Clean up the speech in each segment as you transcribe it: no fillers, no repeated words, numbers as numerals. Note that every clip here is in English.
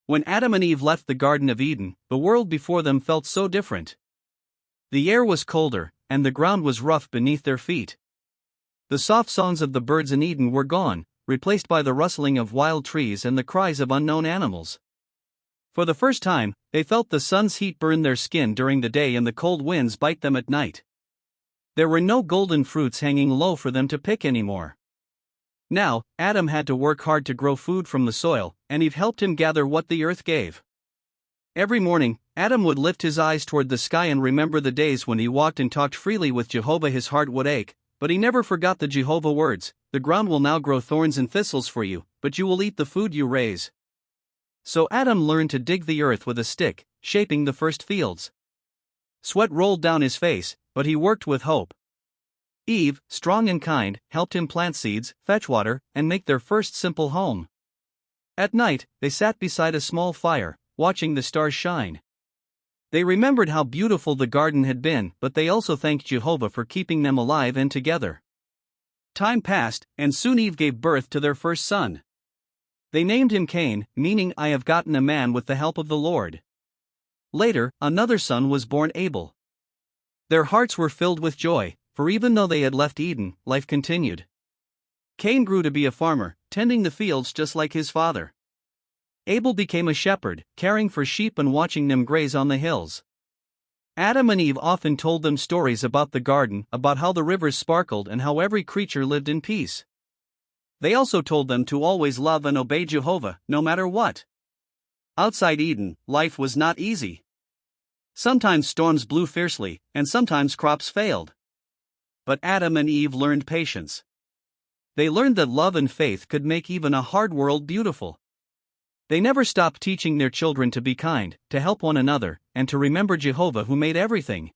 When Adam and Eve left the Garden of Eden, the world before them felt so different. The air was colder, and the ground was rough beneath their feet. The soft songs of the birds in Eden were gone, replaced by the rustling of wild trees and the cries of unknown animals. For the first time, they felt the sun's heat burn their skin during the day and the cold winds bite them at night. There were no golden fruits hanging low for them to pick anymore. Now, Adam had to work hard to grow food from the soil, and Eve helped him gather what the earth gave. Every morning, Adam would lift his eyes toward the sky and remember the days when he walked and talked freely with Jehovah. His heart would ache, but he never forgot the Jehovah words: "The ground will now grow thorns and thistles for you, but you will eat the food you raise." So Adam learned to dig the earth with a stick, shaping the first fields. Sweat rolled down his face, but he worked with hope. Eve, strong and kind, helped him plant seeds, fetch water, and make their first simple home. At night, they sat beside a small fire, watching the stars shine. They remembered how beautiful the garden had been, but they also thanked Jehovah for keeping them alive and together. Time passed, and soon Eve gave birth to their first son. They named him Cain, meaning "I have gotten a man with the help of the Lord." Later, another son was born, Abel. Their hearts were filled with joy, for even though they had left Eden, life continued. Cain grew to be a farmer, tending the fields just like his father. Abel became a shepherd, caring for sheep and watching them graze on the hills. Adam and Eve often told them stories about the garden, about how the rivers sparkled and how every creature lived in peace. They also told them to always love and obey Jehovah, no matter what. Outside Eden, life was not easy. Sometimes storms blew fiercely, and sometimes crops failed. But Adam and Eve learned patience. They learned that love and faith could make even a hard world beautiful. They never stopped teaching their children to be kind, to help one another, and to remember Jehovah who made everything.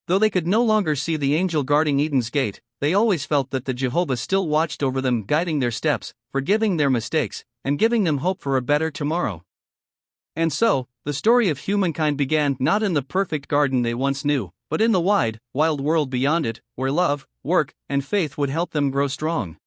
Though they could no longer see the angel guarding Eden's gate, they always felt that the Jehovah still watched over them, guiding their steps, forgiving their mistakes, and giving them hope for a better tomorrow. And so, the story of humankind began not in the perfect garden they once knew, but in the wide, wild world beyond it, where love, work, and faith would help them grow strong.